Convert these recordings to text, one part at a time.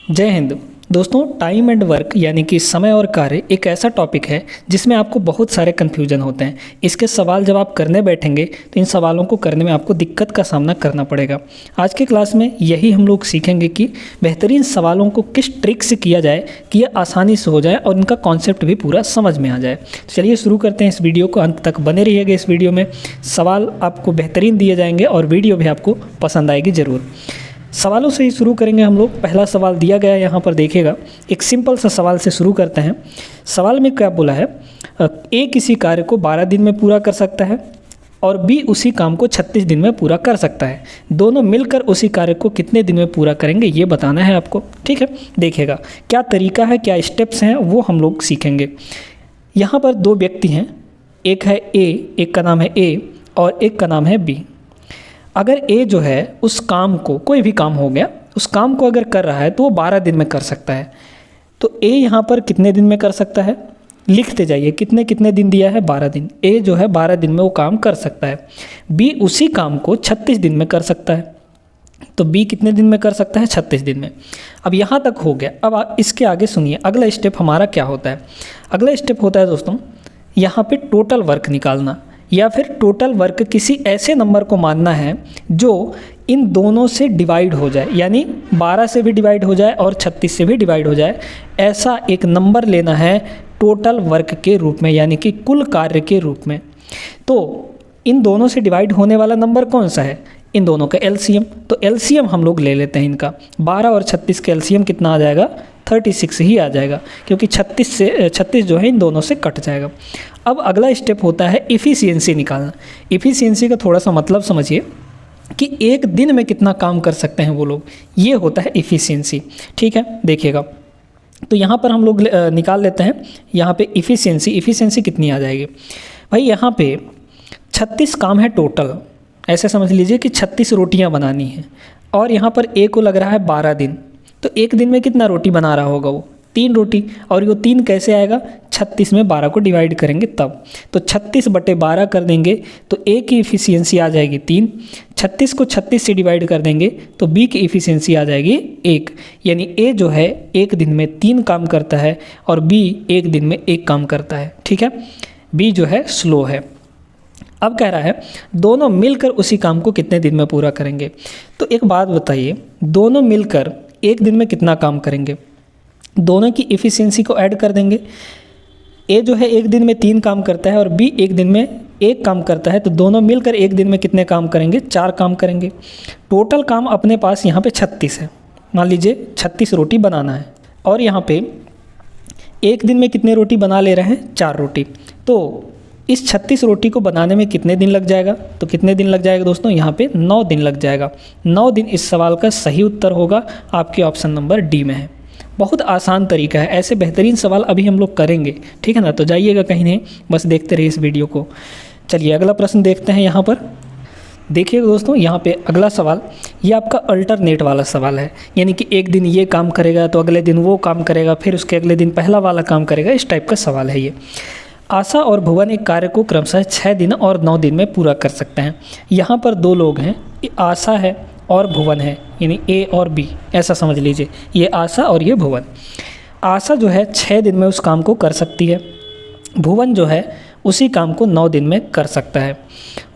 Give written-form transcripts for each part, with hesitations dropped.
जय हिंद। दोस्तों, time and work यानी कि समय और कार्य एक ऐसा टॉपिक है जिसमें आपको बहुत सारे कन्फ्यूजन होते हैं। इसके सवाल जब आप करने बैठेंगे तो इन सवालों को करने में आपको दिक्कत का सामना करना पड़ेगा। आज की क्लास में यही हम लोग सीखेंगे कि बेहतरीन सवालों को किस ट्रिक से किया जाए कि यह आसानी से हो जाए और इनका कॉन्सेप्ट भी पूरा समझ में आ जाए। तो चलिए शुरू करते हैं इस वीडियो को। अंत तक बने रहिएगा। इस वीडियो में सवाल आपको बेहतरीन दिए जाएंगे और वीडियो भी आपको पसंद आएगी ज़रूर। सवालों से ही शुरू करेंगे हम लोग। पहला सवाल दिया गया है यहाँ पर देखिएगा। एक सिंपल सा सवाल से शुरू करते हैं। सवाल में क्या बोला है, ए किसी कार्य को 12 दिन में पूरा कर सकता है और बी उसी काम को 36 दिन में पूरा कर सकता है। दोनों मिलकर उसी कार्य को कितने दिन में पूरा करेंगे ये बताना है आपको। ठीक है, देखिएगा क्या तरीका है, क्या स्टेप्स हैं वो हम लोग सीखेंगे। यहाँ पर दो व्यक्ति हैं, एक है ए, एक का नाम है ए और एक का नाम है बी। अगर ए जो है उस काम को, कोई भी काम हो गया, उस काम को अगर कर रहा है तो वो 12 दिन में कर सकता है। तो ए यहाँ पर कितने दिन में कर सकता है, लिखते जाइए। कितने कितने दिन दिया है, 12 दिन। ए जो है 12 दिन में वो काम कर सकता है। बी उसी काम को 36 दिन में कर सकता है। तो बी कितने दिन में कर सकता है, 36 दिन में। अब यहाँ तक हो गया। अब आप इसके आगे सुनिए, अगला स्टेप हमारा क्या होता है। अगला स्टेप होता है दोस्तों, यहाँ पे टोटल वर्क निकालना, या फिर टोटल वर्क किसी ऐसे नंबर को मानना है जो इन दोनों से डिवाइड हो जाए, यानी 12 से भी डिवाइड हो जाए और 36 से भी डिवाइड हो जाए। ऐसा एक नंबर लेना है टोटल वर्क के रूप में, यानी कि कुल कार्य के रूप में। तो इन दोनों से डिवाइड होने वाला नंबर कौन सा है, इन दोनों का एलसीएम। तो एलसीएम हम लोग ले लेते हैं इनका। 12 और 36 का एलसीएम कितना आ जाएगा, 36 ही आ जाएगा, क्योंकि 36 जो है इन दोनों से कट जाएगा। अब अगला स्टेप होता है इफ़िशियंसी निकालना। इफ़िशियंसी का थोड़ा सा मतलब समझिए कि एक दिन में कितना काम कर सकते हैं वो लोग, ये होता है इफ़िशियंसी। ठीक है, देखिएगा। तो यहाँ पर हम लोग निकाल लेते हैं। यहाँ पे इफ़िशियंसी कितनी आ जाएगी भाई, यहाँ पे 36 काम है टोटल। ऐसे समझ लीजिए कि 36 रोटियाँ बनानी हैं और यहाँ पर ए को लग रहा है 12 दिन। तो एक दिन में कितना रोटी बना रहा होगा वो, 3 रोटी। और ये 3 कैसे आएगा, 36 में 12 को डिवाइड करेंगे तब। तो 36/12 कर देंगे तो ए की इफ़िशियंसी आ जाएगी 3। 36 को 36 से डिवाइड कर देंगे तो बी की इफ़िशियंसी आ जाएगी 1। यानी ए जो है एक दिन में 3 काम करता है और बी एक दिन में 1 काम करता है। ठीक है, बी जो है स्लो है। अब कह रहा है दोनों मिलकर उसी काम को कितने दिन में पूरा करेंगे। तो एक बात बताइए, दोनों मिलकर एक दिन में कितना काम करेंगे। दोनों की इफ़िशियंसी को ऐड कर देंगे। ए जो है एक दिन में 3 काम करता है और बी एक दिन में 1 काम करता है। तो दोनों मिलकर एक दिन में कितने काम करेंगे, 4 काम करेंगे। टोटल काम अपने पास यहाँ पे 36 है। मान लीजिए 36 रोटी बनाना है और यहाँ पे एक दिन में कितने रोटी बना ले रहे हैं, 4 रोटी। तो इस 36 रोटी को बनाने में कितने दिन लग जाएगा, तो कितने दिन लग जाएगा दोस्तों, यहाँ पे 9 दिन लग जाएगा। 9 दिन इस सवाल का सही उत्तर होगा, आपके ऑप्शन नंबर डी में है। बहुत आसान तरीका है, ऐसे बेहतरीन सवाल अभी हम लोग करेंगे। ठीक है ना, तो जाइएगा कहीं नहीं, बस देखते रहिए इस वीडियो को। चलिए अगला प्रश्न देखते हैं। यहाँ पर देखिएगा दोस्तों, यहाँ पे अगला सवाल ये आपका अल्टरनेट वाला सवाल है, यानी कि एक दिन ये काम करेगा तो अगले दिन वो काम करेगा, फिर उसके अगले दिन पहला वाला काम करेगा। इस टाइप का सवाल है ये। आशा और भुवन एक कार्य को क्रमशः 6 दिन और 9 दिन में पूरा कर सकते हैं। यहाँ पर 2 लोग हैं, आशा है और भुवन है, यानी ए और बी, ऐसा समझ लीजिए। ये आशा और ये भुवन। आशा जो है 6 दिन में उस काम को कर सकती है, भुवन जो है उसी काम को 9 दिन में कर सकता है।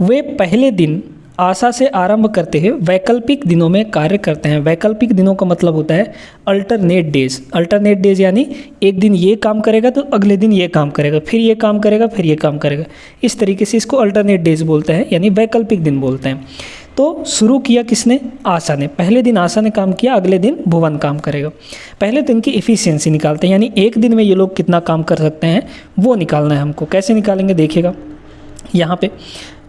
वे पहले दिन आशा से आरंभ करते हुए वैकल्पिक दिनों में कार्य करते हैं। वैकल्पिक दिनों का मतलब होता है अल्टरनेट डेज। अल्टरनेट डेज यानी एक दिन ये काम करेगा तो अगले दिन ये काम करेगा, फिर ये काम करेगा, फिर ये काम करेगा। इस तरीके से इसको अल्टरनेट डेज बोलते हैं, यानी वैकल्पिक दिन बोलते हैं। तो शुरू किया किसने, आशा ने। पहले दिन आशा ने काम किया, अगले दिन भुवन काम करेगा। पहले दिन की इफ़िशियंसी निकालते हैं, यानी एक दिन में ये लोग कितना काम कर सकते हैं वो निकालना है हमको। कैसे निकालेंगे देखिएगा। यहाँ पे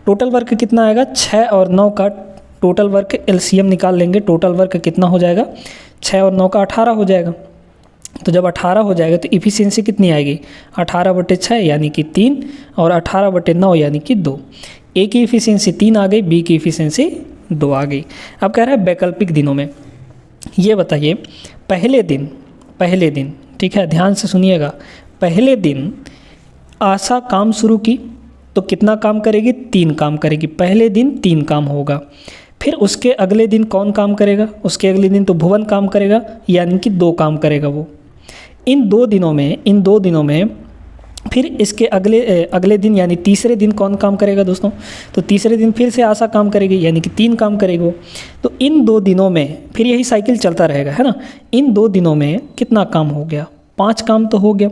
टोटल वर्क कितना आएगा, 6 और 9 का टोटल वर्क एलसीएम निकाल लेंगे। टोटल वर्क कितना हो जाएगा, 6 और 9 का 18 हो जाएगा। तो जब 18 हो जाएगा तो इफ़िशियंसी कितनी आएगी, 18/6 यानी कि 3 और 18/9 यानी कि 2। ए की इफ़िशियंसी 3 आ गई, बी की इफ़िशियंसी 2 आ गई। अब कह रहा है वैकल्पिक दिनों में। ये बताइए पहले दिन, ठीक है, ध्यान से सुनिएगा। पहले दिन आशा काम शुरू की तो कितना काम करेगी, 3 काम करेगी। पहले दिन 3 काम होगा। फिर उसके अगले दिन कौन काम करेगा, उसके अगले दिन तो भुवन काम करेगा, यानी कि 2 काम करेगा वो। इन 2 दिनों में फिर इसके अगले दिन यानी तीसरे दिन कौन काम करेगा दोस्तों, तो तीसरे दिन फिर से आशा काम करेगी, यानी कि 3 काम करेगी वो। तो इन 2 दिनों में फिर यही साइकिल चलता रहेगा, है ना। इन 2 दिनों में कितना काम हो गया, 5 काम तो हो गया।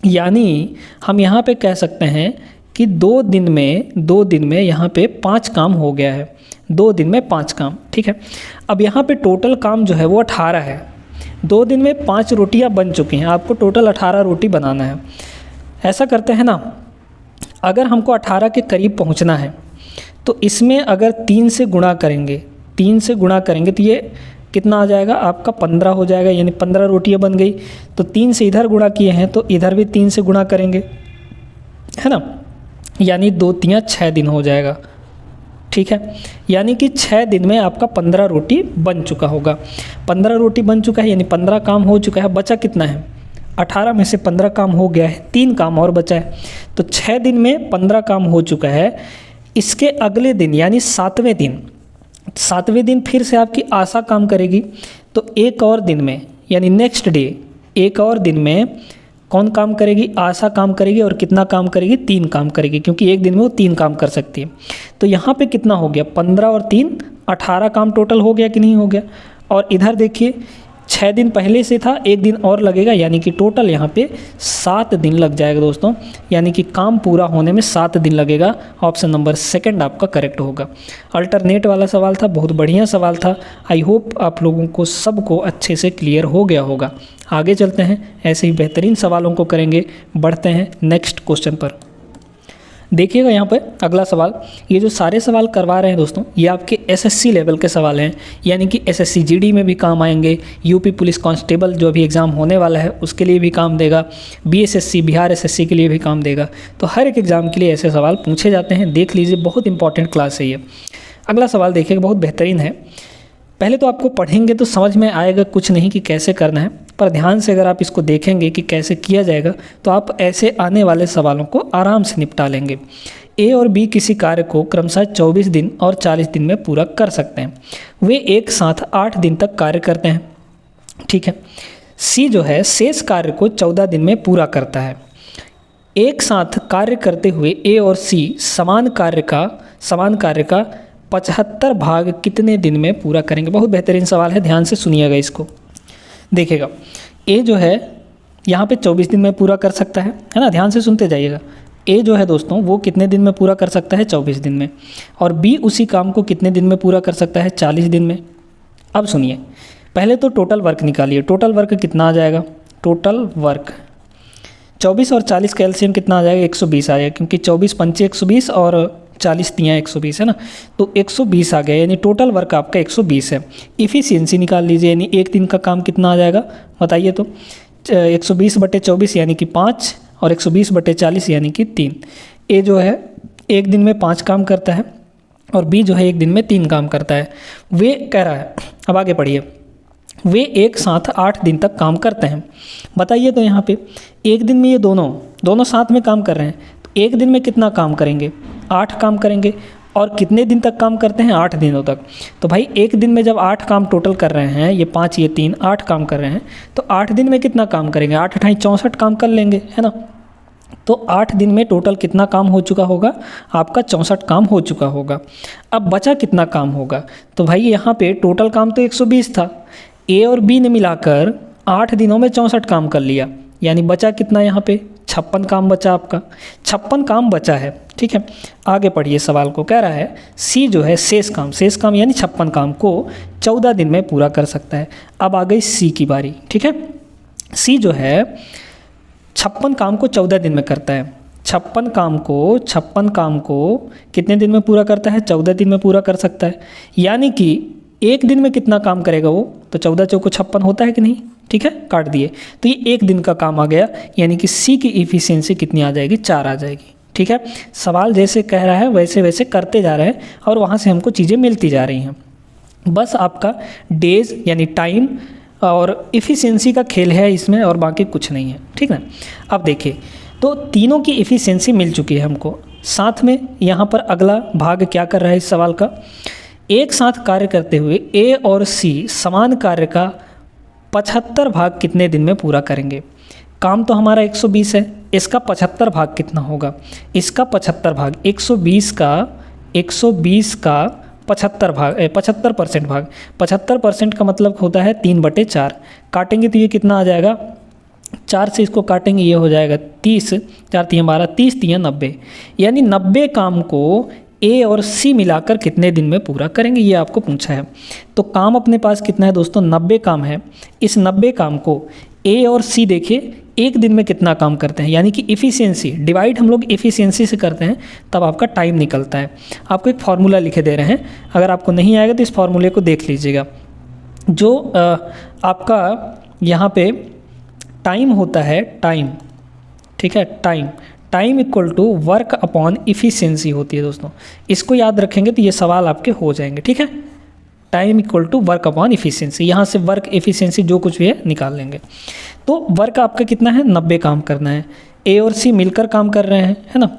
यानी हम यहाँ पे कह सकते हैं कि 2 दिन में यहाँ पे 5 काम हो गया है, 2 दिन में 5 काम, ठीक है। अब यहाँ पे टोटल काम जो है वो 18 है। 2 दिन में 5 रोटियाँ बन चुकी हैं, आपको टोटल 18 रोटी बनाना है। ऐसा करते हैं ना, अगर हमको 18 के करीब पहुंचना है तो इसमें अगर 3 से गुणा करेंगे तो ये कितना आ जाएगा आपका, 15 हो जाएगा, यानी 15 रोटियां बन गई। तो 3 से इधर गुणा किए हैं तो इधर भी 3 से गुणा करेंगे, है ना, यानी 2 3 6 दिन हो जाएगा, ठीक है। यानी कि 6 दिन में आपका 15 रोटी बन चुका होगा। 15 रोटी बन चुका है, यानी 15 काम हो चुका है। बचा कितना है, 18 में से 15 काम हो गया है, 3 काम और बचा है। तो 6 दिन में 15 काम हो चुका है। इसके अगले दिन यानी 7वें दिन फिर से आपकी आशा काम करेगी। तो एक और दिन में यानी नेक्स्ट डे, एक और दिन में कौन काम करेगी, आशा काम करेगी। और कितना काम करेगी, 3 काम करेगी, क्योंकि एक दिन में वो 3 काम कर सकती है। तो यहाँ पे कितना हो गया, 15 और 3 18 काम टोटल हो गया कि नहीं हो गया। और इधर देखिए 6 दिन पहले से था, 1 दिन और लगेगा, यानी कि टोटल यहाँ पे 7 दिन लग जाएगा दोस्तों। यानी कि काम पूरा होने में 7 दिन लगेगा। ऑप्शन नंबर 2 आपका करेक्ट होगा। अल्टरनेट वाला सवाल था, बहुत बढ़िया सवाल था। आई होप आप लोगों को सबको अच्छे से क्लियर हो गया होगा। आगे चलते हैं, ऐसे ही बेहतरीन सवालों को करेंगे। बढ़ते हैं नेक्स्ट क्वेश्चन पर। देखिएगा यहाँ पर अगला सवाल, ये जो सारे सवाल करवा रहे हैं दोस्तों, ये आपके एसएससी लेवल के सवाल हैं, यानी कि एसएससी जीडी में भी काम आएंगे। यूपी पुलिस कांस्टेबल जो अभी एग्ज़ाम होने वाला है उसके लिए भी काम देगा। बीएसएससी बिहार एसएससी के लिए भी काम देगा। तो हर एक एग्ज़ाम के लिए ऐसे सवाल पूछे जाते हैं, देख लीजिए, बहुत इंपॉर्टेंट क्लास है ये। अगला सवाल देखिएगा, बहुत बेहतरीन है। पहले तो आपको पढ़ेंगे तो समझ में आएगा कुछ नहीं कि कैसे करना है, पर ध्यान से अगर आप इसको देखेंगे कि कैसे किया जाएगा तो आप ऐसे आने वाले सवालों को आराम से निपटा लेंगे। ए और बी किसी कार्य को क्रमशः 24 दिन और 40 दिन में पूरा कर सकते हैं। वे एक साथ 8 दिन तक कार्य करते हैं, ठीक है। सी जो है शेष कार्य को 14 दिन में पूरा करता है। एक साथ कार्य करते हुए ए और सी समान कार्य का 75 भाग कितने दिन में पूरा करेंगे। बहुत बेहतरीन सवाल है, ध्यान से सुनिएगा इसको। देखिएगा, ए जो है यहाँ पे 24 दिन में पूरा कर सकता है ना, ध्यान से सुनते जाइएगा। ए जो है दोस्तों वो कितने दिन में पूरा कर सकता है, 24 दिन में। और बी उसी काम को कितने दिन में पूरा कर सकता है, 40 दिन में। अब सुनिए, पहले तो टोटल वर्क निकालिए। टोटल वर्क कितना आ जाएगा, टोटल वर्क 24 और 40 का एलसीएम कितना आ जाएगा, 120 आ जाएगा, क्योंकि 24 पंचे 120 और 40 तियाँ 120 है ना, तो 120 आ गया, यानी टोटल वर्क आपका 120 है। इफ़िशियंसी निकाल लीजिए, यानी एक दिन का काम कितना आ जाएगा बताइए तो, 120/24 यानी कि 5 और 120/40 यानी कि 3। ए जो है एक दिन में 5 काम करता है और बी जो है एक दिन में 3 काम करता है। वे कह रहा है, अब आगे पढ़िए, वे एक साथ 8 दिन तक काम करते हैं। बताइए तो यहाँ पे एक दिन में ये दोनों साथ में काम कर रहे हैं, तो एक दिन में कितना काम करेंगे, 8 काम करेंगे। और कितने दिन तक काम करते हैं, 8 दिनों तक। तो भाई एक दिन में जब 8 काम टोटल कर रहे हैं, ये 5 ये 3 8 काम कर रहे हैं, तो 8 दिन में कितना काम करेंगे, 8 8 64 काम कर लेंगे, है ना। तो 8 दिन में टोटल कितना काम हो चुका होगा, आपका 64 काम हो चुका होगा। अब बचा कितना काम होगा, तो भाई यहाँ पे टोटल काम तो 120 था, ए और बी ने मिलाकर 8 दिनों में 64 काम कर लिया, यानी बचा कितना यहाँ पे 56 काम बचा, आपका 56 काम बचा है, ठीक है। आगे पढ़िए सवाल को, कह रहा है सी जो है शेष काम यानी 56 काम को 14 दिन में पूरा कर सकता है। अब आ गई सी की बारी, ठीक है। सी जो है 56 काम को 14 दिन में करता है। 56 काम को कितने दिन में पूरा करता है, 14 दिन में पूरा कर सकता है। यानी कि एक दिन में कितना काम करेगा वो, तो 14 चौको 56 होता है कि नहीं, ठीक है, काट दिए, तो ये एक दिन का काम आ गया। यानी कि सी की इफ़िशियंसी कितनी आ जाएगी, 4 आ जाएगी, ठीक है। सवाल जैसे कह रहा है वैसे वैसे करते जा रहे हैं और वहाँ से हमको चीज़ें मिलती जा रही हैं। बस आपका डेज यानी टाइम और इफ़िशियंसी का खेल है इसमें, और बाकी कुछ नहीं है, ठीक है। अब देखिए, तो तीनों की इफ़िशियंसी मिल चुकी है हमको। साथ में यहाँ पर अगला भाग क्या कर रहा है इस सवाल का, एक साथ कार्य करते हुए ए और सी समान कार्य का 75 भाग कितने दिन में पूरा करेंगे। काम तो हमारा 120 है, इसका 75 भाग कितना होगा, इसका 75 भाग 120 का 75 भाग 75% भाग 75% का मतलब होता है 3/4। काटेंगे तो ये कितना आ जाएगा, 4 से इसको काटेंगे ये हो जाएगा 30, 4 3 12, 30 3 90, यानी 90 काम को ए और सी मिलाकर कितने दिन में पूरा करेंगे, ये आपको पूछा है। तो काम अपने पास कितना है दोस्तों, 90 काम है। इस 90 काम को ए और सी देखिए एक दिन में कितना काम करते हैं, यानी कि इफ़िशियंसी डिवाइड हम लोग इफ़िशियंसी से करते हैं, तब आपका टाइम निकलता है। आपको एक फार्मूला लिखे दे रहे हैं, अगर आपको नहीं आएगा तो इस फार्मूले को देख लीजिएगा। जो आपका यहाँ पे टाइम होता है, टाइम, ठीक है, time equal to work upon efficiency होती है दोस्तों। इसको याद रखेंगे तो ये सवाल आपके हो जाएंगे, ठीक है। Time equal to work upon efficiency, यहाँ से वर्क एफिशिएंसी जो कुछ भी है निकाल लेंगे। तो वर्क आपका कितना है, 90 काम करना है। ए और सी मिलकर काम कर रहे हैं, है ना,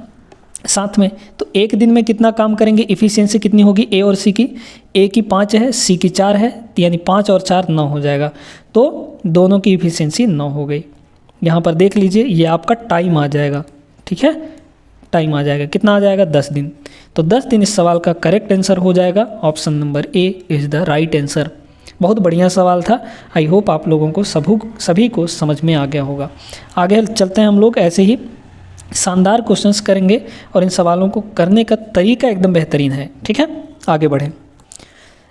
साथ में। तो एक दिन में कितना काम करेंगे, इफ़िशियंसी कितनी होगी ए और सी की, ए की 5 है, सी की 4 है, यानी 5 और 4 9 हो जाएगा। तो दोनों की इफ़िशियंसी 9 हो गई। यहाँ पर देख लीजिए ये आपका टाइम आ जाएगा, ठीक है, टाइम आ जाएगा, कितना आ जाएगा 10 दिन। तो 10 दिन इस सवाल का करेक्ट आंसर हो जाएगा। Option number A is the right answer. बहुत बढ़िया सवाल था। आई होप आप लोगों को सभी को समझ में आ गया होगा। आगे चलते हैं हम लोग, ऐसे ही शानदार क्वेश्चंस करेंगे और इन सवालों को करने का तरीका एकदम बेहतरीन है, ठीक है। आगे बढ़ें,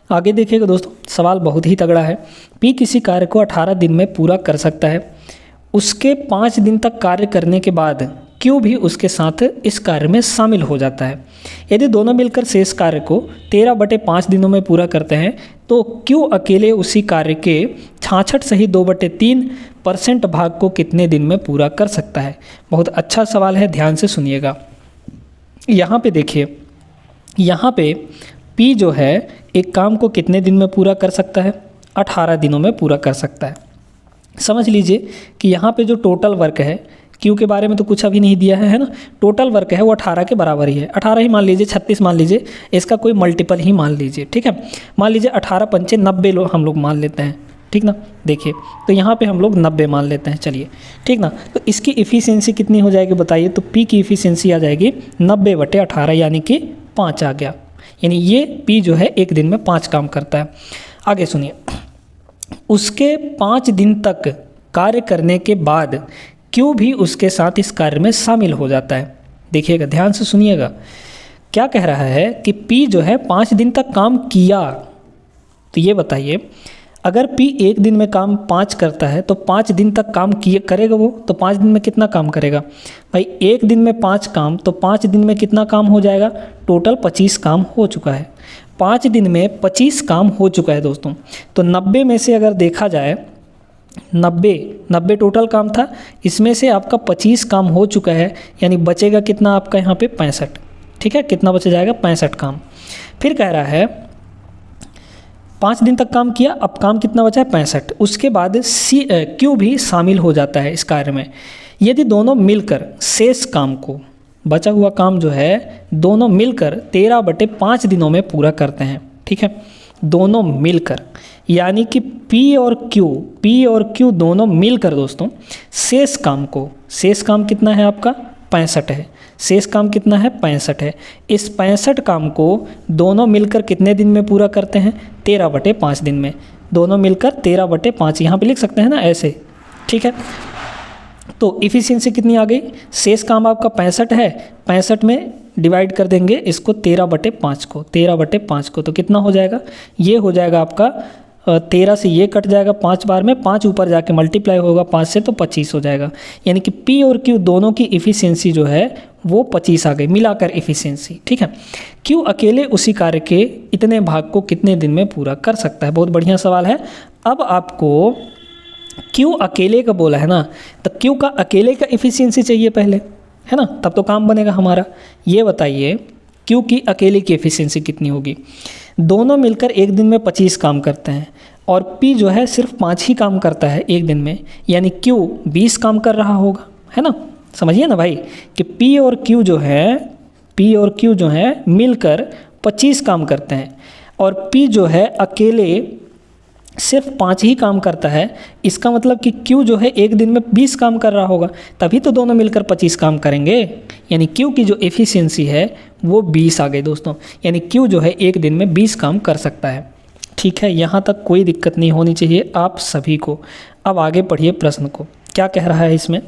आगे देखिएगा दोस्तों, सवाल बहुत ही तगड़ा है। पी किसी कार्य को 18 दिन में पूरा कर सकता है, उसके 5 दिन तक कार्य करने के बाद क्यू भी उसके साथ इस कार्य में शामिल हो जाता है। यदि दोनों मिलकर शेष कार्य को 13/5 दिनों में पूरा करते हैं तो क्यू अकेले उसी कार्य के 66 सही 2/3% भाग को कितने दिन में पूरा कर सकता है। बहुत अच्छा सवाल है, ध्यान से सुनिएगा। यहाँ पे देखिए, यहाँ पे पी जो है एक काम को कितने दिन में पूरा कर सकता है, 18 दिनों में पूरा कर सकता है। समझ लीजिए कि यहाँ पे जो टोटल वर्क है, क्यू के बारे में तो कुछ अभी नहीं दिया है ना, टोटल वर्क है वो 18 के बराबर ही है। 18 ही मान लीजिए, 36 मान लीजिए, इसका कोई मल्टीपल ही मान लीजिए, ठीक है। मान लीजिए 18 पंचे 90 हम लोग मान लेते हैं, ठीक ना। देखिए तो यहाँ पे हम लोग 90 मान लेते हैं, चलिए, ठीक ना। तो इसकी इफ़िशियंसी कितनी हो जाएगी बताइए, तो पी की इफ़िशियंसी आ जाएगी 90/18, यानी कि 5 आ गया। यानी ये पी जो है एक दिन में 5 काम करता है। आगे सुनिए, उसके 5 दिन तक कार्य करने के बाद क्यू भी उसके साथ इस कार्य में शामिल हो जाता है। देखिएगा, ध्यान से सुनिएगा, क्या कह रहा है कि पी जो है 5 दिन तक काम किया। तो ये बताइए, अगर पी एक दिन में काम 5 करता है तो 5 दिन तक काम करेगा वो, तो 5 दिन में कितना काम करेगा भाई, एक दिन में 5 काम, तो 5 दिन में कितना काम हो जाएगा, टोटल 25 काम हो चुका है। 5 दिन में 25 काम हो चुका है दोस्तों। तो 90 में से अगर देखा जाए, 90 टोटल काम था, इसमें से आपका 25 काम हो चुका है, यानी बचेगा कितना आपका यहाँ पे 65, ठीक है। कितना बच जाएगा, 65 काम। फिर कह रहा है 5 दिन तक काम किया, अब काम कितना बचा है, 65। उसके बाद क्यू भी शामिल हो जाता है इस कार्य में। यदि दोनों मिलकर शेष काम को, बचा हुआ काम जो है, दोनों मिलकर 13/5 दिनों में पूरा करते हैं, ठीक है। दोनों मिलकर, यानी कि पी और क्यू दोनों मिलकर दोस्तों शेष काम कितना है आपका, 65 है। शेष काम कितना है, 65 है। इस 65 काम को दोनों मिलकर कितने दिन में पूरा करते हैं, 13/5 दिन में। दोनों मिलकर 13/5 यहाँ पे लिख सकते हैं ना ऐसे, ठीक है। तो इफ़िशियंसी कितनी आ गई, शेष काम आपका 65 है, 65 में डिवाइड कर देंगे इसको 13/5 को, 13/5 को, तो कितना हो जाएगा, ये हो जाएगा आपका 13 से ये कट जाएगा 5 बार में, 5 ऊपर जाके मल्टीप्लाई होगा 5 से, तो 25 हो जाएगा। यानी कि पी और क्यू दोनों की इफ़िशियंसी जो है वो 25 आ गई मिलाकर इफ़िशियंसी, ठीक है। क्यू अकेले उसी कार्य के इतने भाग को कितने दिन में पूरा कर सकता है। बहुत बढ़िया सवाल है। अब आपको क्यू अकेले का बोला है ना, तो क्यू का अकेले का इफ़िशियंसी चाहिए पहले, है ना, तब तो काम बनेगा हमारा। ये बताइए क्यू की अकेले की एफिशिएंसी कितनी होगी। दोनों मिलकर एक दिन में 25 काम करते हैं और पी जो है सिर्फ 5 ही काम करता है एक दिन में, यानी क्यू 20 काम कर रहा होगा, है ना। समझिए ना भाई कि पी और क्यू जो है मिलकर 25 काम करते हैं और P जो है अकेले सिर्फ 5 ही काम करता है, इसका मतलब कि Q जो है एक दिन में 20 काम कर रहा होगा, तभी तो दोनों मिलकर 25 काम करेंगे। यानी Q की जो एफिशिएंसी है वो 20 आ गई दोस्तों, यानी Q जो है एक दिन में 20 काम कर सकता है। ठीक है, यहाँ तक कोई दिक्कत नहीं होनी चाहिए आप सभी को। अब आगे पढ़िए प्रश्न को, क्या कह रहा है इसमें।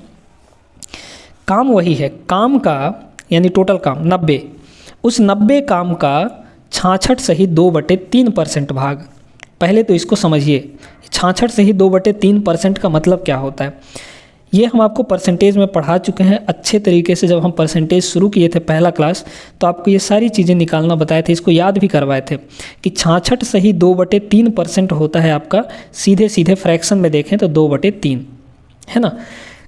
काम वही है, काम का यानी टोटल काम 90, उस 90 काम का 66 सही 2/3% भाग। पहले तो इसको समझिए, 66 सही 2/3% का मतलब क्या होता है। ये हम आपको परसेंटेज में पढ़ा चुके हैं अच्छे तरीके से। जब हम परसेंटेज शुरू किए थे पहला क्लास, तो आपको ये सारी चीज़ें निकालना बताए थे, इसको याद भी करवाए थे कि 66 सही 2/3% होता है आपका। सीधे सीधे फ्रैक्शन में देखें तो 2/3 है ना।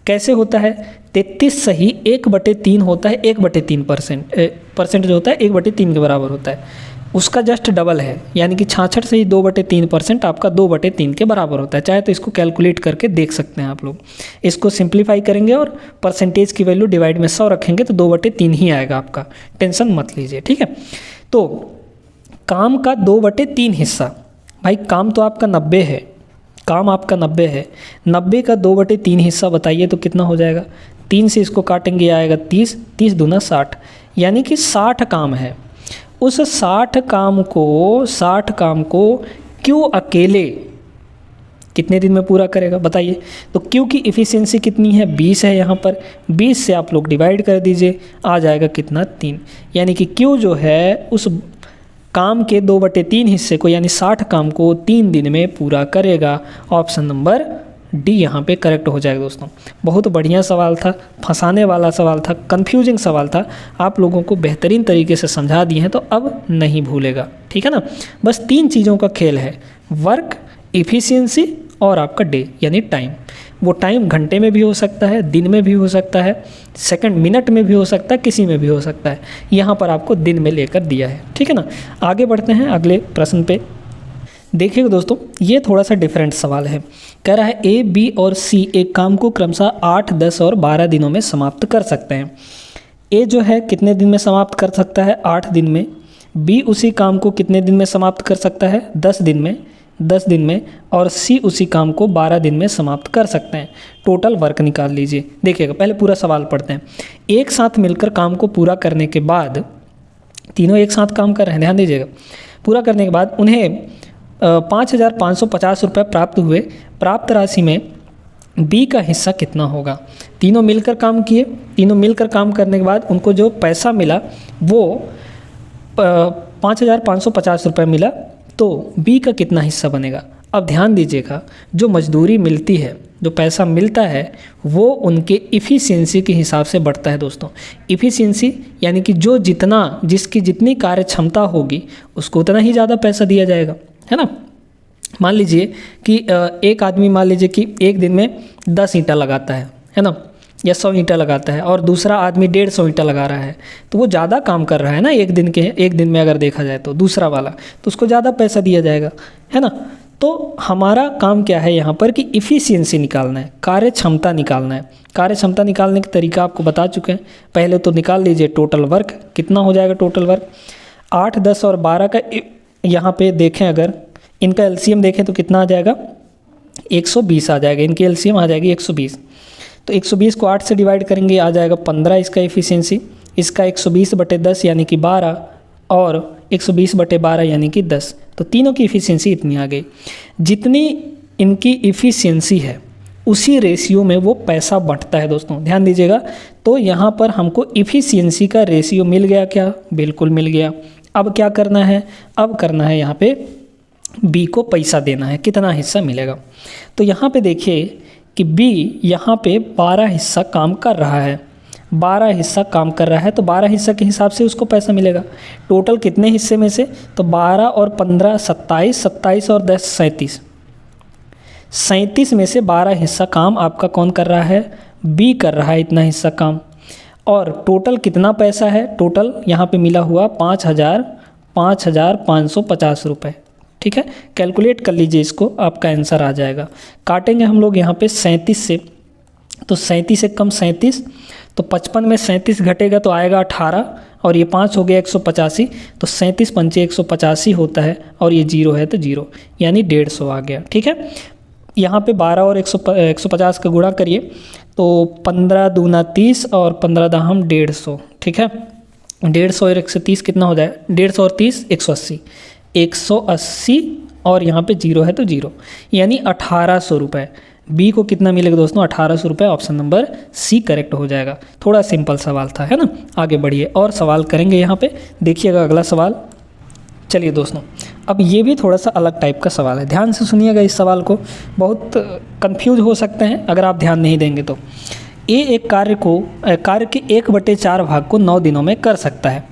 कैसे होता है, 33 सही 1/3 होता है, 1/3% जो होता है 1/3 के बराबर होता है, उसका जस्ट डबल है। यानी कि 66 सही 2/3% आपका 2/3 के बराबर होता है। चाहे तो इसको कैलकुलेट करके देख सकते हैं आप लोग। इसको सिंप्लीफाई करेंगे और परसेंटेज की वैल्यू डिवाइड में 100 रखेंगे तो 2/3 ही आएगा आपका, टेंशन मत लीजिए। ठीक है, तो काम का 2/3 हिस्सा, भाई काम तो आपका 90 है, काम आपका 90 है, 90 का 2/3 हिस्सा बताइए तो कितना हो जाएगा। 3 से इसको काटेंगे आएगा 30, 30 दूना 60, यानी कि 60 काम है। उस 60 काम को क्यों अकेले कितने दिन में पूरा करेगा बताइए। तो क्यों की इफ़िशियंसी कितनी है, 20 है यहाँ पर, 20 से आप लोग डिवाइड कर दीजिए, आ जाएगा कितना 3। यानी कि क्यों जो है उस काम के 2/3 हिस्से को यानी 60 काम को 3 दिन में पूरा करेगा। ऑप्शन नंबर डी यहाँ पे करेक्ट हो जाएगा दोस्तों। बहुत बढ़िया सवाल था, फंसाने वाला सवाल था, कंफ्यूजिंग सवाल था, आप लोगों को बेहतरीन तरीके से समझा दिए हैं तो अब नहीं भूलेगा। ठीक है ना, बस 3 चीज़ों का खेल है, वर्क, इफ़िशियंसी और आपका डे यानी टाइम। वो टाइम घंटे में भी हो सकता है, दिन में भी हो सकता है, सेकंड मिनट में भी हो सकता है, किसी में भी हो सकता है। यहाँ पर आपको दिन में लेकर दिया है। ठीक है ना, आगे बढ़ते हैं अगले प्रश्न पे। देखिएगा दोस्तों, ये थोड़ा सा डिफरेंट सवाल है। कह रहा है ए, बी और सी एक काम को क्रमशः 8, 10 और 12 दिनों में समाप्त कर सकते हैं। ए जो है कितने दिन में समाप्त कर सकता है, 8 दिन में। बी उसी काम को कितने दिन में समाप्त कर सकता है, 10 दिन में। और सी उसी काम को 12 दिन में समाप्त कर सकते हैं। टोटल वर्क निकाल लीजिए। देखिएगा, पहले पूरा सवाल पढ़ते हैं। एक साथ मिलकर काम को पूरा करने के बाद, तीनों एक साथ काम कर रहे हैं, ध्यान दीजिएगा, पूरा करने के बाद उन्हें 5,550 रुपये प्राप्त हुए। प्राप्त राशि में बी का हिस्सा कितना होगा। तीनों मिलकर काम किए, तीनों मिलकर काम करने के बाद उनको जो पैसा मिला वो 5,550 रुपये मिला, तो बी का कितना हिस्सा बनेगा। अब ध्यान दीजिएगा, जो मजदूरी मिलती है, जो पैसा मिलता है, वो उनके इफ़िशियंसी के हिसाब से बढ़ता है दोस्तों। इफ़िशियंसी यानी कि जिसकी जितनी कार्य क्षमता होगी उसको उतना ही ज़्यादा पैसा दिया जाएगा, है ना। मान लीजिए कि एक आदमी मान लीजिए कि एक दिन में 10 ईंटा लगाता है ना, या 100 ईंटा लगाता है, और दूसरा आदमी 150 ईंटा लगा रहा है, तो वो ज़्यादा काम कर रहा है ना एक दिन में अगर देखा जाए तो दूसरा वाला, तो उसको ज़्यादा पैसा दिया जाएगा, है ना। तो हमारा काम क्या है यहाँ पर कि इफ़िशियंसी निकालना है, कार्य क्षमता निकालना है। कार्य क्षमता निकालने का तरीका आपको बता चुके हैं। पहले तो निकाल लीजिए टोटल वर्क, कितना हो जाएगा टोटल वर्क। 8, 10 और 12 का यहाँ पे देखें, अगर इनका एलसीएम देखें तो कितना आ जाएगा, 120 आ जाएगा। इनकी एलसीएम आ जाएगी 120। तो 120 को 8 से डिवाइड करेंगे, आ जाएगा 15 इसका एफिशिएंसी। इसका 120/10 यानी कि 12, और 120/12 यानी कि 10। तो तीनों की इफ़िशियंसी इतनी आ गई। जितनी इनकी इफ़िशियंसी है उसी रेशियो में वो पैसा बंटता है दोस्तों, ध्यान दीजिएगा। तो यहाँ पर हमको इफ़िशियंसी का रेशियो मिल गया क्या, बिल्कुल मिल गया। अब क्या करना है, अब करना है यहाँ पे बी को पैसा देना है, कितना हिस्सा मिलेगा। तो यहाँ पे देखिए कि बी यहाँ पे 12 हिस्सा काम कर रहा है, 12 हिस्सा काम कर रहा है, तो 12 हिस्सा के हिसाब से उसको पैसा मिलेगा। टोटल कितने हिस्से में से, तो 12 और 15 27, 27 और 10 37, 37 में से 12 हिस्सा काम आपका कौन कर रहा है, बी कर रहा है इतना हिस्सा काम। और टोटल कितना पैसा है, टोटल यहाँ पे मिला हुआ 5,550 रुपये। ठीक है, कैलकुलेट कर लीजिए इसको, आपका आंसर आ जाएगा। काटेंगे हम लोग यहाँ पे 37 से, तो 37 से कम 37, तो 55 में 37 घटेगा तो आएगा 18, और ये 5 हो गया 185, तो 37 पंचे 185 होता है और ये 0 है तो 0, यानी 150 आ गया। ठीक है, यहाँ पे 12 और 150 का गुणा करिए तो 15 दूना 30 और 15 दाहम 150। ठीक है, 150 और 130 कितना हो जाए, 150 और 30 180, 180 और यहाँ पे 0 है तो 0, यानी 1800 रुपये। बी को कितना मिलेगा दोस्तों, 1800 रुपये। ऑप्शन नंबर सी करेक्ट हो जाएगा। थोड़ा सिंपल सवाल था, है ना। आगे बढ़िए और सवाल करेंगे यहाँ पे, देखिएगा अगला सवाल। चलिए दोस्तों, अब ये भी थोड़ा सा अलग टाइप का सवाल है, ध्यान से सुनिएगा इस सवाल को, बहुत कंफ्यूज हो सकते हैं अगर आप ध्यान नहीं देंगे तो। ए एक कार्य के 1/4 भाग को 9 दिनों में कर सकता है।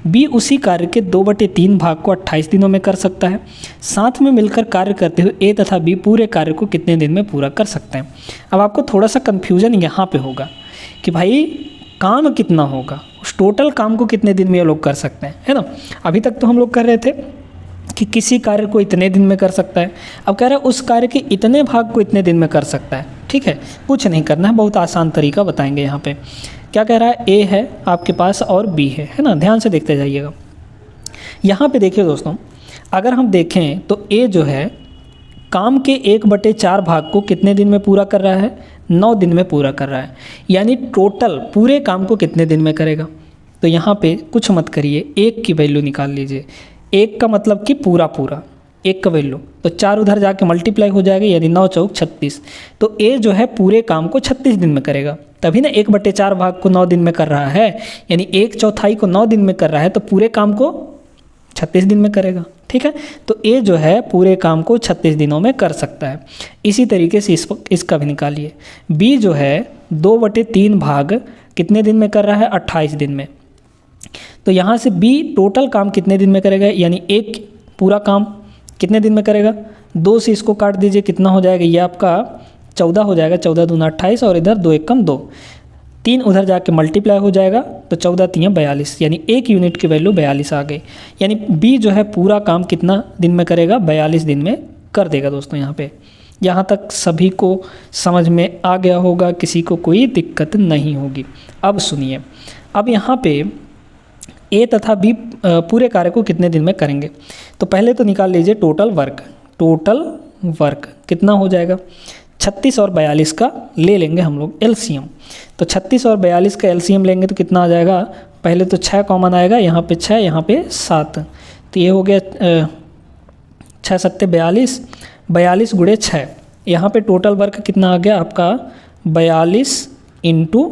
बी उसी कार्य के 2/3 भाग को 28 दिनों में कर सकता है। साथ में मिलकर कार्य करते हुए ए तथा बी पूरे कार्य को कितने दिन में पूरा कर सकते हैं। अब आपको थोड़ा सा कन्फ्यूजन यहाँ पे होगा कि भाई काम कितना होगा, उस टोटल काम को कितने दिन में ये लोग कर सकते हैं, है ना। अभी तक तो हम लोग कर रहे थे कि किसी कार्य को इतने दिन में कर सकता है, अब कह रहा है उस कार्य के इतने भाग को इतने दिन में कर सकता है। ठीक है, कुछ नहीं करना है, बहुत आसान तरीका बताएंगे यहाँ पे। क्या कह रहा है, ए है आपके पास और बी है ना। ध्यान से देखते जाइएगा। यहाँ पे देखिए दोस्तों, अगर हम देखें तो ए जो है काम के 1/4 भाग को कितने दिन में पूरा कर रहा है, 9 दिन में पूरा कर रहा है, यानी टोटल पूरे काम को कितने दिन में करेगा। तो यहाँ पे कुछ मत करिए, 1 की वैल्यू निकाल लीजिए। 1 का मतलब कि पूरा 1 का वैल्यू, तो 4 उधर जाके मल्टीप्लाई हो जाएगा, यानी 9 चौक 36। तो ए जो है पूरे काम को 36 दिन में करेगा, तभी ना 1/4 भाग को 9 दिन में कर रहा है, यानी 1/4 को 9 दिन में कर रहा है, तो पूरे काम को 36 दिन में करेगा। ठीक है, तो ए जो है पूरे काम को 36 दिनों में कर सकता है। इसी तरीके से इसका भी निकालिए। बी जो है 2/3 भाग कितने दिन में कर रहा है, 28 दिन में। तो यहाँ से बी टोटल काम कितने दिन में करेगा, यानी एक पूरा काम कितने दिन में करेगा। 2 से इसको काट दीजिए, कितना हो जाएगा, ये आपका 14 हो जाएगा, 14 दूना 28 और इधर 2 एकम 2, 3 उधर जाके मल्टीप्लाई हो जाएगा, तो 14 3 42, यानी 1 यूनिट की वैल्यू 42 आ गई। यानी बी जो है पूरा काम कितना दिन में करेगा, 42 दिन में कर देगा दोस्तों। यहाँ तक सभी को समझ में आ गया होगा, किसी को कोई दिक्कत नहीं होगी। अब सुनिए, अब यहाँ पे ए तथा बी पूरे कार्य को कितने दिन में करेंगे। तो पहले तो निकाल लीजिए टोटल वर्क कितना हो जाएगा। 36 और 42 का ले लेंगे हम लोग एलसीएम। तो 36 और 42 का एलसीएम लेंगे तो कितना आ जाएगा, पहले तो 6 कॉमन आएगा, यहाँ पे 6 यहाँ पे 7, तो ये हो गया 6 7 42, 42 गुणे 6, यहाँ पे टोटल वर्क कितना आ गया आपका 42 ×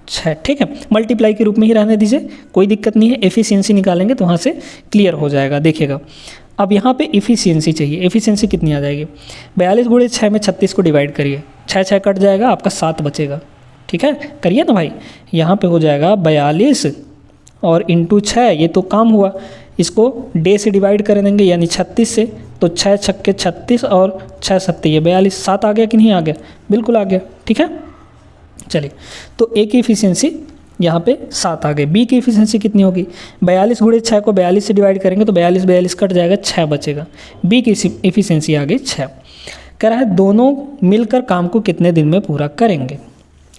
6। ठीक है, मल्टीप्लाई के रूप में ही रहने दीजिए, कोई दिक्कत नहीं है। एफिशिएंसी निकालेंगे तो वहाँ से क्लियर हो जाएगा। देखिएगा, अब यहाँ पे एफिशिएंसी चाहिए। एफिशिएंसी कितनी आ जाएगी, 42 गुणे 6 में 36 को डिवाइड करिए, 6 कट जाएगा, आपका 7 बचेगा। ठीक है, करिए ना भाई। यहाँ पे हो जाएगा 42 और × 6, ये तो काम हुआ, इसको डे से डिवाइड कर देंगे, यानी 36 से, तो 6 छक्के 36 और 6 7 ये 42, 7 आ गया कि नहीं आ गया, बिल्कुल आ गया। ठीक है, चलिए, तो ए की एफिशिएंसी यहाँ पे 7 आ गए। बी की एफिशिएंसी कितनी होगी, 42 गुणे 6 को 42 से डिवाइड करेंगे तो 42 कट जाएगा, 6 बचेगा। बी की एफिशिएंसी आ गई 6। कह रहा है दोनों मिलकर काम को कितने दिन में पूरा करेंगे।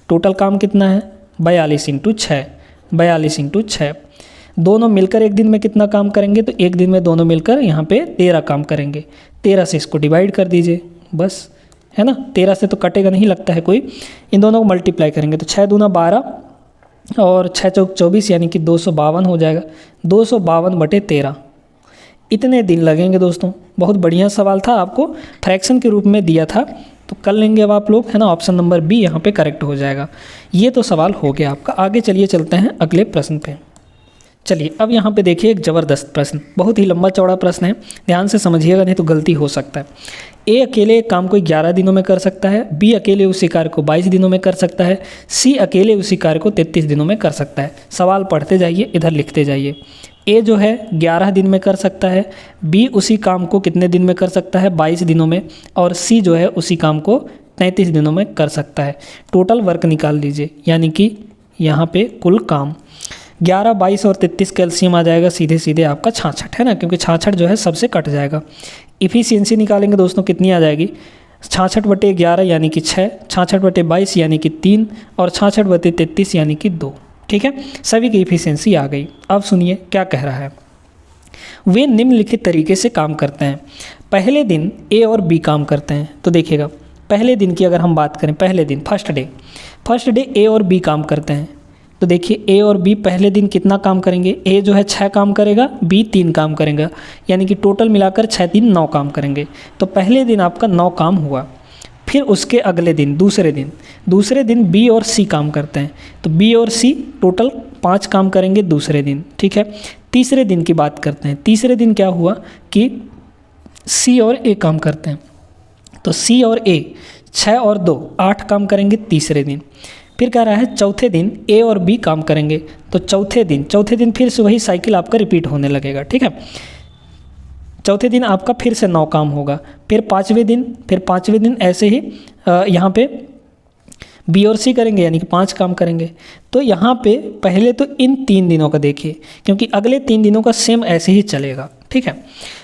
टोटल काम कितना है, 42 × 6। दोनों मिलकर एक दिन में कितना काम करेंगे, तो एक दिन में दोनों मिलकर यहाँ पे 13 काम करेंगे। 13 से इसको डिवाइड कर दीजिए, बस, है ना। 13 से तो कटेगा नहीं लगता है कोई, इन दोनों को मल्टीप्लाई करेंगे तो 6 दूना 12 और 6 चौक 24, यानी कि 252 हो जाएगा। 252/13 इतने दिन लगेंगे दोस्तों। बहुत बढ़िया सवाल था, आपको फ्रैक्शन के रूप में दिया था, तो कर लेंगे अब आप लोग, है ना। ऑप्शन नंबर बी यहाँ पे करेक्ट हो जाएगा। ये तो सवाल हो गया आपका। आगे चलिए चलते हैं अगले प्रश्न पे। चलिए, अब यहाँ पे देखिए एक ज़बरदस्त प्रश्न, बहुत ही लंबा चौड़ा प्रश्न है, ध्यान से समझिएगा नहीं तो गलती हो सकता है। ए अकेले एक काम को 11 दिनों में कर सकता है, बी अकेले उसी कार्य को 22 दिनों में कर सकता है, सी अकेले उसी कार्य को 33 दिनों में कर सकता है। सवाल पढ़ते जाइए, इधर लिखते जाइए। ए जो है 11 दिन में कर सकता है, बी उसी काम को कितने दिन में कर सकता है, 22 दिनों में, और सी जो है उसी काम को 33 दिनों में कर सकता है। टोटल वर्क निकाल लीजिए, यानी कि यहाँ पे कुल काम 11, 22 और 33 कैल्शियम आ जाएगा, सीधे सीधे आपका 66, है ना, क्योंकि 66 जो है सबसे कट जाएगा। इफ़िशियंसी निकालेंगे दोस्तों, कितनी आ जाएगी, 66/11 यानी कि 6, 66/22 यानी कि 3 और 66/33 यानी कि 2। ठीक है, सभी की इफ़िशियंसी आ गई। अब सुनिए क्या कह रहा है। वे निम्नलिखित तरीके से काम करते हैं। पहले दिन ए और बी काम करते हैं। तो देखिएगा, पहले दिन की अगर हम बात करें, पहले दिन फर्स्ट डे ए और बी काम करते हैं। तो देखिए ए और बी पहले दिन कितना काम करेंगे, ए जो है 6 काम करेगा, बी 3 काम करेगा, यानी कि टोटल मिलाकर 6 3 9 काम करेंगे। तो पहले दिन आपका 9 काम हुआ। फिर उसके अगले दिन दूसरे दिन बी और सी काम करते हैं। तो बी और सी टोटल 5 काम करेंगे दूसरे दिन, ठीक है। तीसरे दिन की बात करते हैं। तीसरे दिन क्या हुआ कि सी और ए काम करते हैं। तो सी और ए 6 और 2 8 काम करेंगे तीसरे दिन। फिर कह रहा है चौथे दिन ए और बी काम करेंगे। तो चौथे दिन फिर से वही साइकिल आपका रिपीट होने लगेगा, ठीक है। चौथे दिन आपका फिर से 9 काम होगा। फिर पाँचवें दिन ऐसे ही यहाँ पे बी और सी करेंगे, यानी कि 5 काम करेंगे। तो यहाँ पे पहले तो इन 3 दिनों का देखिए, क्योंकि अगले 3 दिनों का सेम ऐसे ही चलेगा, ठीक है।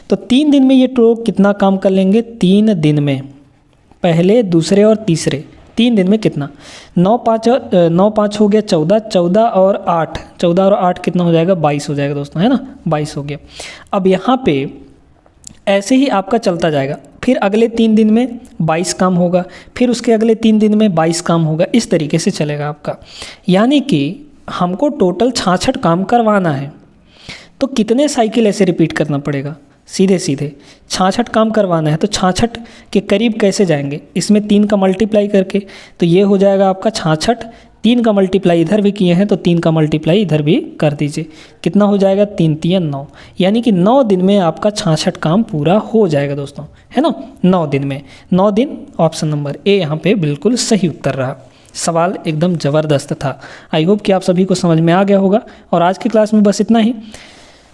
तो 3 दिन में ये लोग कितना काम कर लेंगे, 3 दिन में, पहले दूसरे और तीसरे 3 दिन में कितना, 9 5 हो गया 14, 14 और 8 कितना हो जाएगा, 22 हो जाएगा दोस्तों, है ना, 22 हो गया। अब यहाँ पे ऐसे ही आपका चलता जाएगा। फिर अगले 3 दिन में 22 काम होगा, फिर उसके अगले 3 दिन में 22 काम होगा, इस तरीके से चलेगा आपका। यानी कि हमको टोटल 66 काम करवाना है। तो कितने साइकिल ऐसे रिपीट करना पड़ेगा, सीधे 66 काम करवाना है। तो 66 के करीब कैसे जाएंगे, इसमें 3 का मल्टीप्लाई करके, तो ये हो जाएगा आपका 66। 3 का मल्टीप्लाई इधर भी किए हैं तो 3 का मल्टीप्लाई इधर भी कर दीजिए, कितना हो जाएगा, 3 3 9, यानी कि 9 दिन में आपका 66 काम पूरा हो जाएगा दोस्तों, है ना। 9 दिन में, 9 दिन, ऑप्शन नंबर ए यहाँ पे बिल्कुल सही उत्तर रहा। सवाल एकदम ज़बरदस्त था। आई होप कि आप सभी को समझ में आ गया होगा। और आज की क्लास में बस इतना ही।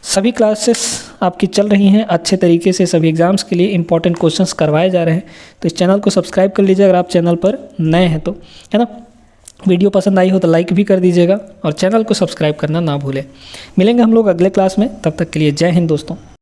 सभी क्लासेस आपकी चल रही हैं अच्छे तरीके से, सभी एग्ज़ाम्स के लिए इंपॉर्टेंट क्वेश्चंस करवाए जा रहे हैं। तो इस चैनल को सब्सक्राइब कर लीजिए अगर आप चैनल पर नए हैं तो, है ना। वीडियो पसंद आई हो तो लाइक भी कर दीजिएगा और चैनल को सब्सक्राइब करना ना भूलें। मिलेंगे हम लोग अगले क्लास में, तब तक के लिए जय हिंद दोस्तों।